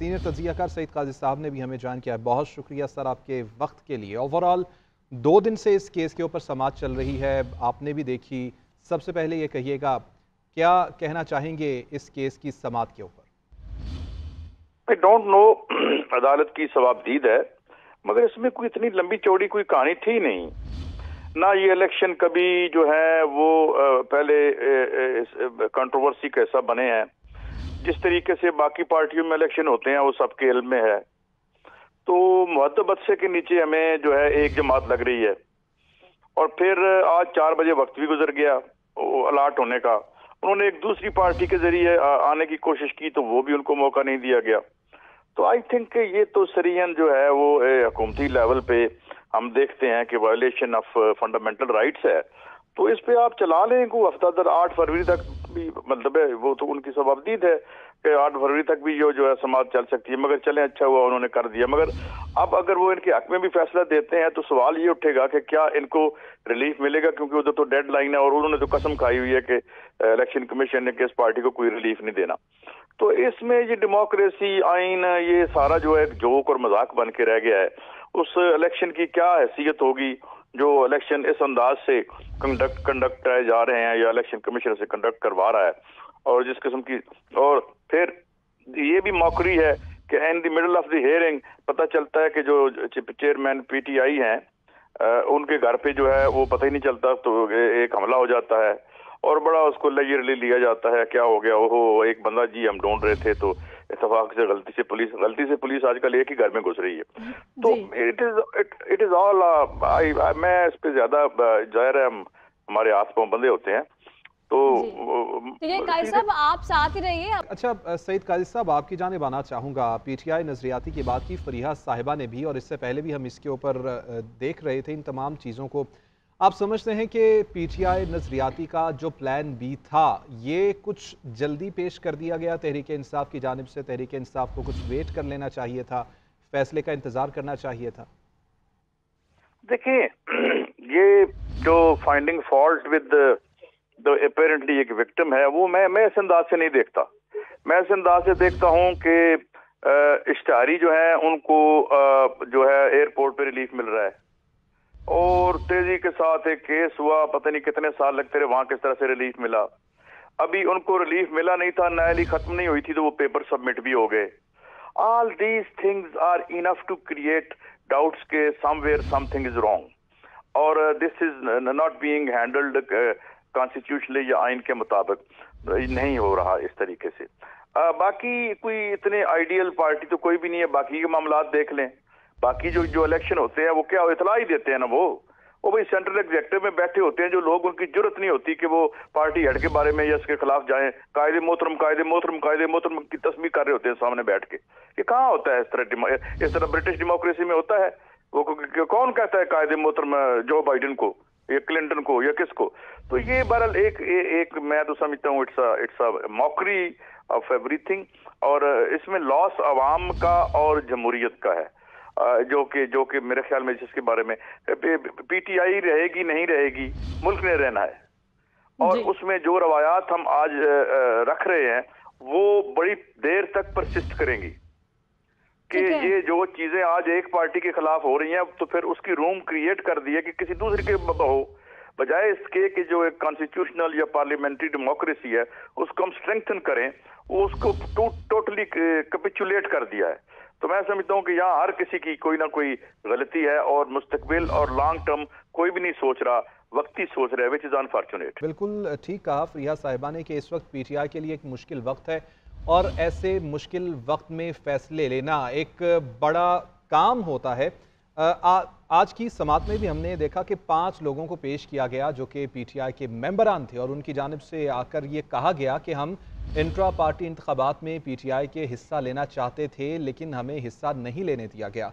Senior तज्ज़ियाकार Saeed काजी साहब ने भी हमें ज्वाइन किया है। बहुत शुक्रिया सर आपके वक्त के लिए। ओवरऑल 2 दिन से इस केस के ऊपर समाअत चल रही है, आपने भी देखी। सबसे पहले ये कहिएगा, क्या कहना चाहेंगे इस केस की समाअत के ऊपर? आई डोंट नो अदालत की सवाबदीद है, मगर इसमें कोई इतनी लंबी चौड़ी कोई कहानी थी नहीं ना। ये इलेक्शन कभी जो है वो पहले कंट्रोवर्सी का हिस्सा बने हैं। जिस तरीके से बाकी पार्टियों में इलेक्शन होते हैं वो सबके इल्म में है। तो मुहद्दब अरसे के नीचे हमें जो है एक जमात लग रही है, और फिर आज 4 बजे वक्त भी गुजर गया अलाट होने का। उन्होंने एक दूसरी पार्टी के जरिए आने की कोशिश की तो वो भी उनको मौका नहीं दिया गया। तो आई थिंक ये तो सरीहन जो है वो हुकूमती लेवल पे हम देखते हैं कि वायलेशन ऑफ फंडामेंटल राइट्स है। तो इस पे आप चला लें को हफ्ता दर 8 फरवरी तक भी, मतलब है वो तो उनकी सवाबदीद है कि 8 फरवरी तक भी जो है समाअत चल सकती है। मगर चलें, अच्छा हुआ उन्होंने कर दिया। मगर अब अगर वो इनके हक में भी फैसला देते हैं तो सवाल ये उठेगा कि क्या इनको रिलीफ मिलेगा, क्योंकि उधर तो डेड लाइन है और उन्होंने तो कसम खाई हुई है कि इलेक्शन कमीशन ने कि इस पार्टी को कोई रिलीफ नहीं देना। तो इसमें ये डेमोक्रेसी आइन ये सारा जो है जोक और मजाक बन के रह गया है। उस इलेक्शन की क्या हैसियत होगी जो इलेक्शन इस अंदाज से कंडक्ट जा रहे हैं या इलेक्शन कमीशन से कंडक्ट करवा रहा है, और जिस किस्म की, और फिर ये भी मौकरी है कि in the middle of the hearing पता चलता है कि जो चेयरमैन पीटीआई हैं उनके घर पे जो है वो पता ही नहीं चलता, तो एक हमला हो जाता है और बड़ा उसको लेजरली लिया जाता है। क्या हो गया, ओहो एक बंदा जी हम ढूंढ रहे थे, तो इत्तेफाक से गलती से पुलिस आजकल एक ही घर में घुस रही है। तो इट इज ऑल मैं इस पे ज्यादा जाहिर है हमारे आस पास बंदे होते हैं। तो काजी साहब आप साथ ही रहिए। अच्छा सईद काजी साहब, आपकी जानिब आना चाहूँगा। पीटीआई नजरियाती की बात की फरीहा साहिबा ने भी, और इससे पहले भी हम इसके ऊपर देख रहे थे इन तमाम चीज़ों को। आप समझते हैं कि पीटीआई नजरियाती का जो प्लान बी था ये कुछ जल्दी पेश कर दिया गया तहरीक इंसाफ की जानिब से? तहरीक इंसाफ को कुछ वेट कर लेना चाहिए था, फैसले का इंतजार करना चाहिए था? देखिए, ये जो फाइंडिंग फॉल्ट विद अपेरेंटली एक विक्टिम है वो मैं इस अंदाज से नहीं देखता। मैं इस अंदाज से देखता हूँ कि इश्तारी जो है उनको जो है एयरपोर्ट पे रिलीफ मिल रहा है और तेजी के साथ एक केस हुआ, पता नहीं कितने साल लगते रहे, वहां किस तरह से रिलीफ मिला। अभी उनको रिलीफ मिला नहीं था, न्यायालय खत्म नहीं हुई थी तो वो पेपर सबमिट भी हो गए। All these things are enough to create doubts के समवेयर समथिंग इज रॉन्ग और this is not being handled constitutionally या आइन के मुताबिक नहीं हो रहा इस तरीके से। बाकी कोई इतने आइडियल पार्टी तो कोई भी नहीं है। बाकी के मामला देख लें, बाकी जो इलेक्शन होते हैं वो क्या इतला ही देते हैं ना, वो भाई सेंट्रल एग्जेक्टिव में बैठे होते हैं जो लोग, उनकी जरूरत नहीं होती कि वो पार्टी हेड के बारे में या इसके खिलाफ जाएं, कायदे मोहतरम की तस्वीर कर रहे होते हैं सामने बैठ के। ये कहाँ होता है इस तरह ब्रिटिश डेमोक्रेसी में होता है? वो कौन कहता है कायदे मोहतरम जो बाइडेन को या क्लिंटन को या किसको? तो ये बहरहाल एक मैं तो समझता हूँ it's a mockery of everything, और इसमें लॉस अवाम का और जमहूरियत का है जो कि मेरे ख्याल में जिसके बारे में पीटीआई रहेगी नहीं रहेगी, मुल्क ने रहना है और उसमें जो रवायात हम आज रख रहे हैं वो बड़ी देर तक परसिस्ट करेंगी कि ये जो चीजें आज एक पार्टी के खिलाफ हो रही हैं तो फिर उसकी रूम क्रिएट कर दी है कि किसी दूसरे के हो, बजाय इसके कि जो एक कॉन्स्टिट्यूशनल या पार्लियामेंट्री डेमोक्रेसी है उसको हम स्ट्रेंथन करें, वो उसको टोटली कैपिचुलेट कर दिया है। तो मैं समझता हूँ कि यहाँ हर किसी की कोई ना कोई गलती है और मुस्तकबिल और लॉन्ग टर्म कोई भी नहीं सोच रहा, वक्ती सोच रहा है, विच इज अनफॉर्चुनेट। बिल्कुल ठीक कहा फरीहा साहिबा ने कि इस वक्त पीटीआई के लिए एक मुश्किल वक्त है और ऐसे मुश्किल वक्त में फैसले लेना एक बड़ा काम होता है। आज की समाअत में भी हमने देखा कि 5 लोगों को पेश किया गया जो कि पीटीआई के मेंबरान थे और उनकी जानिब से आकर ये कहा गया कि हम इंट्रा पार्टी इंतखाबात में पीटीआई के हिस्सा लेना चाहते थे लेकिन हमें हिस्सा नहीं लेने दिया गया।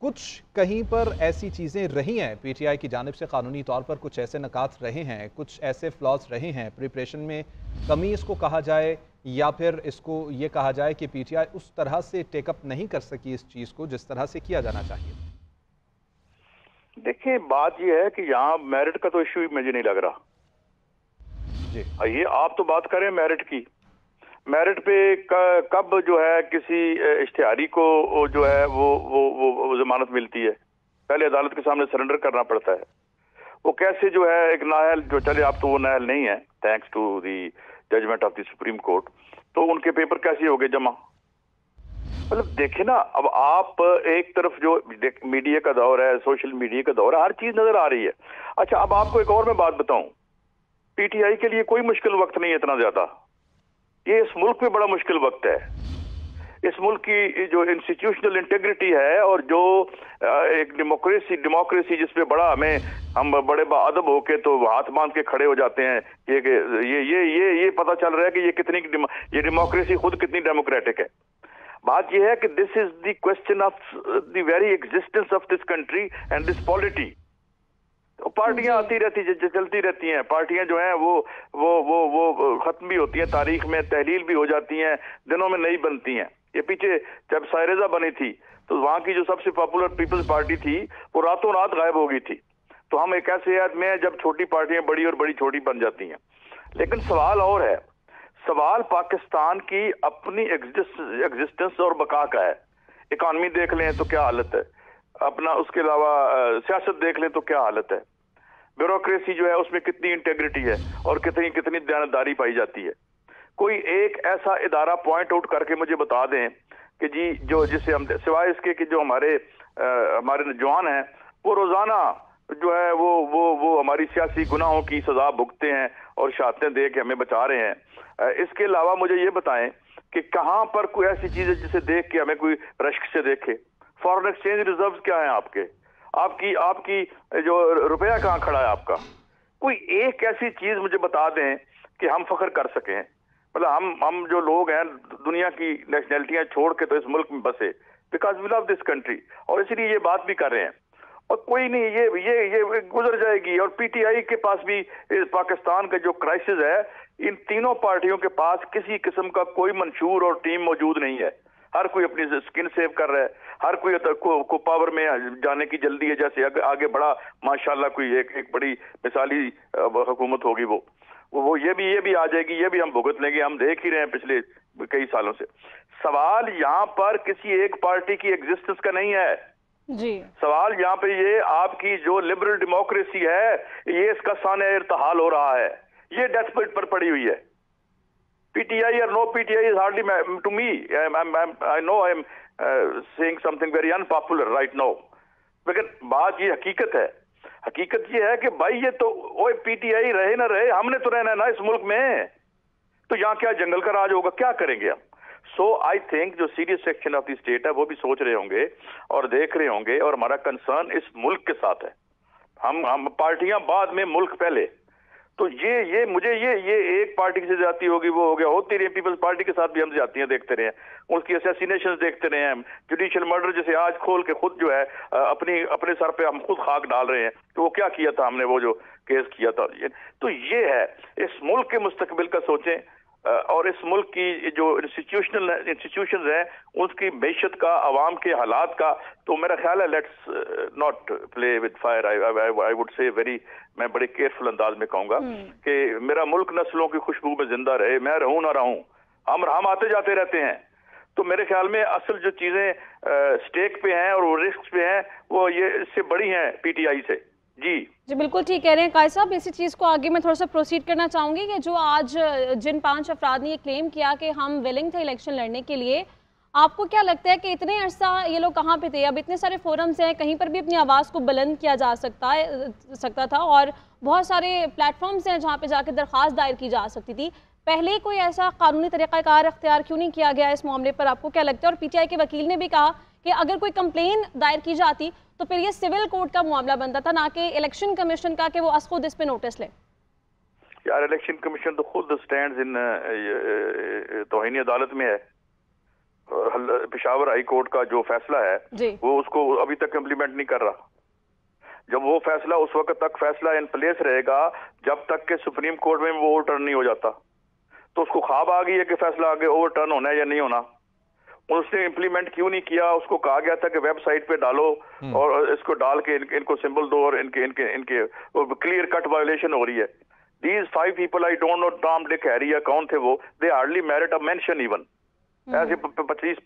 कुछ कहीं पर ऐसी चीज़ें रही हैं पीटीआई की जानिब से, कानूनी तौर पर कुछ ऐसे नकात रहे हैं, कुछ ऐसे फ्लॉज रहे हैं, प्रिपरेशन में कमी इसको कहा जाए या फिर इसको ये कहा जाए कि पीटीआई उस तरह से टेकअप नहीं कर सकी इस चीज़ को जिस तरह से किया जाना चाहिए। देखिए, बात यह है कि यहाँ मेरिट का तो इश्यू ही मुझे नहीं लग रहा जी। ये आप तो बात करें मेरिट की, मेरिट पे कब जो है किसी इश्तिहारी को जो है वो जमानत मिलती है? पहले अदालत के सामने सरेंडर करना पड़ता है। वो कैसे जो है एक नाअहल जो चले, आप तो वो नाअहल नहीं है thanks to the judgement of the supreme court, तो उनके पेपर कैसे हो गए जमा? मतलब देखे ना, अब आप एक तरफ जो मीडिया का दौर है, सोशल मीडिया का दौर है, हर चीज नजर आ रही है। अच्छा, अब आपको एक और मैं बात बताऊं, पीटीआई के लिए कोई मुश्किल वक्त नहीं है इतना ज्यादा। ये इस मुल्क में बड़ा मुश्किल वक्त है। इस मुल्क की जो इंस्टीट्यूशनल इंटेग्रिटी है और जो एक डेमोक्रेसी जिसपे बड़ा हम बड़े बाअदब होके तो हाथ बांध के खड़े हो जाते हैं, ये पता चल रहा है कि ये डेमोक्रेसी खुद कितनी डेमोक्रेटिक है। बात यह है कि this is the question of the very existence of this country and this polity. पार्टियां आती रहती चलती रहती हैं, पार्टियां जो हैं वो खत्म भी होती हैं, तारीख में तहलील भी हो जाती हैं, दिनों में नई बनती हैं। ये पीछे जब सायरजा बनी थी तो वहां की जो सबसे पॉपुलर पीपल्स पार्टी थी वो रातों रात गायब हो गई थी। तो हम एक ऐसे याद में जब छोटी पार्टियां बड़ी और बड़ी छोटी बन जाती हैं। लेकिन सवाल और है, सवाल पाकिस्तान की अपनी एग्जिस्टेंस और बका का है। इकॉनमी देख लें तो क्या हालत है, अपना उसके अलावा सियासत देख लें तो क्या हालत है, ब्यूरोक्रेसी जो है उसमें कितनी इंटेग्रिटी है और कितनी दयानतदारी पाई जाती है। कोई एक ऐसा इदारा पॉइंट आउट करके मुझे बता दें कि जी जो जिसे हम, सिवाय इसके कि जो हमारे नौजवान हैं वो रोजाना जो है वो हमारी सियासी गुनाहों की सजा भुगतते हैं और शहादतें दे के हमें बचा रहे हैं। इसके अलावा मुझे ये बताएं कि कहां पर कोई ऐसी चीज है जिसे देख के हमें कोई रश्क से देखे? फॉरेन एक्सचेंज रिजर्व क्या है आपकी जो रुपया कहाँ खड़ा है आपका? कोई एक ऐसी चीज मुझे बता दें कि हम फख्र कर सकें। मतलब हम जो लोग हैं दुनिया की नेशनैलिटियां छोड़ के तो इस मुल्क में बसे, because we love this country, और इसीलिए ये बात भी कर रहे हैं। और कोई नहीं, ये गुजर जाएगी। और पीटीआई के पास भी पाकिस्तान का जो क्राइसिस है, इन तीनों पार्टियों के पास किसी किस्म का कोई मंशूर और टीम मौजूद नहीं है। हर कोई अपनी स्किन सेव कर रहा है, हर कोई को पावर में जाने की जल्दी है। जैसे आगे बड़ा माशाल्लाह कोई एक बड़ी मिसाली हुकूमत होगी, वो ये भी आ जाएगी, ये भी हम भुगत लेंगे। हम देख ही रहे हैं पिछले कई सालों से। सवाल यहाँ पर किसी एक पार्टी की एग्जिस्टेंस का नहीं है जी। सवाल यहाँ पे ये आपकी जो लिबरल डेमोक्रेसी है, ये इसका साने इर्तहाल हो रहा है, ये डेथ बेड पर पड़ी हुई है। PTI or no PTI is hardly to me. I know I am saying something very unpopular right now. लेकिन बात ये हकीकत ये है कि भाई ये तो ओए PTI रहे ना रहे, हमने तो रहना है ना इस मुल्क में। तो यहाँ क्या जंगल का राज होगा, क्या करेंगे हम? सो आई थिंक जो serious section of the state है वो भी सोच रहे होंगे और देख रहे होंगे, और हमारा कंसर्न इस मुल्क के साथ है। हम पार्टियां बाद में, मुल्क पहले। तो मुझे एक पार्टी से जाती होगी, वो हो गया, होती रही। पीपल्स पार्टी के साथ भी हम जाती हैं देखते रहे हैं, उसकी असैसिनेशन देखते रहे हैं, जुडिशियल मर्डर जैसे आज खोल के खुद जो है अपने सर पे हम खुद खाक डाल रहे हैं कि वो क्या किया था हमने, वो जो केस किया था। तो ये है, इस मुल्क के मुस्तकबिल का सोचें, और इस मुल्क की जो इंस्टीट्यूशंस हैं उसकी मैशत का, अवाम के हालात का। तो मेरा ख्याल है let's not play with fire. I would say मैं बड़े केयरफुल अंदाज में कहूंगा कि मेरा मुल्क नस्लों की खुशबू में जिंदा रहे, मैं रहूं ना रहूं, हम आते जाते रहते हैं। तो मेरे ख्याल में असल जो चीजें स्टेक पे हैं और वो रिस्क पे हैं, वो ये इससे बड़ी हैं PTI से। जी बिल्कुल ठीक कह रहे हैं कायद साहब। इसी चीज़ को आगे मैं थोड़ा सा प्रोसीड करना चाहूँगी कि जो आज जिन 5 अफराद ने ये क्लेम किया कि हम विलिंग थे इलेक्शन लड़ने के लिए, आपको क्या लगता है कि इतने अरसा ये लोग कहाँ पे थे? अब इतने सारे फोरम्स हैं, कहीं पर भी अपनी आवाज़ को बुलंद किया जा सकता था, और बहुत सारे प्लेटफॉर्म्स हैं जहाँ पे जाकर दरख्वास्त दायर की जा सकती थी। पहले कोई ऐसा कानूनी तरीक़ाकार अख्तियार क्यों नहीं किया गया इस मामले पर? आपको क्या लगता है? और PTI के वकील ने भी कहा कि अगर कोई कंप्लेन दायर की जाती तो फिर ये सिविल कोर्ट का मामला बनता था, ना कि इलेक्शन कमीशन का, कि वो खुद इस पे नोटिस ले। यार इलेक्शन कमीशन तो खुद स्टैंड्स इन तौहीनी अदालत में है। पेशावर हाई कोर्ट का जो फैसला है वो उसको अभी तक इम्प्लीमेंट नहीं कर रहा। जब वो फैसला, उस वक्त तक फैसला इन प्लेस रहेगा जब तक के सुप्रीम कोर्ट में वो ओवरटर्न नहीं हो जाता। तो उसको ख्वाब आ गई है कि फैसला आगे ओवरटर्न होना है या नहीं होना। उसने इम्प्लीमेंट क्यों नहीं किया? उसको कहा गया था कि वेबसाइट पे डालो और इसको डाल के इनको सिंबल दो, और इनके क्लियर कट वायलेशन हो रही है। These 5 people, I don't know Tom, Dick, Harry या कौन थे वो, they hardly merit a mention even. ऐसे 25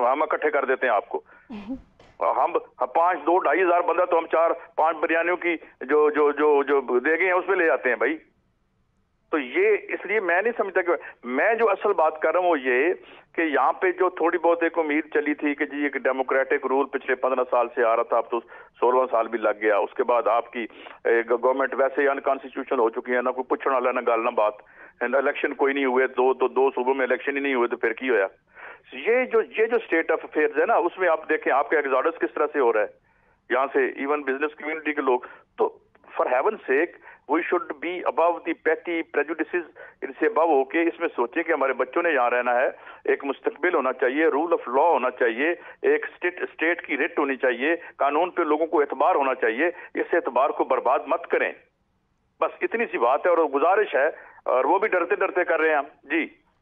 हम इकट्ठे कर देते हैं आपको. हम 5-2-2.5 हज़ार बंदा तो हम 4-5 बिरयानियों की जो दे गए हैं उसमें ले जाते हैं भाई. तो ये इसलिए मैं नहीं समझता कि मैं जो असल बात कर रहा हूँ वो ये कि यहाँ पे जो थोड़ी बहुत एक उम्मीद चली थी कि जी एक डेमोक्रेटिक रूल पिछले 15 साल से आ रहा था, अब तो 16वां साल भी लग गया. उसके बाद आपकी गवर्नमेंट वैसे ही अनकॉन्स्टिट्यूशनल हो चुकी है, ना कोई पूछने वाला ना गाल ना बात. इलेक्शन कोई नहीं हुए, दो सूबों में इलेक्शन ही नहीं हुए, तो फिर की होया. ये जो स्टेट ऑफ अफेयर्स है ना, उसमें आप देखें आपका एग्जॉडस किस तरह से हो रहा है यहाँ से, इवन बिजनेस कम्युनिटी के लोग. तो for heaven sake we should be above the petty prejudices, इनसे अबव होके इसमें सोचें कि हमारे बच्चों ने यहाँ रहना है, एक मुस्तकबिल होना चाहिए, रूल ऑफ लॉ होना चाहिए, एक स्टेट की रिट होनी चाहिए, कानून पे लोगों को एतबार होना चाहिए. इस एतबार को बर्बाद मत करें. बस इतनी सी बात है और गुजारिश है, और वो भी डरते डरते कर रहे हैं हम जी.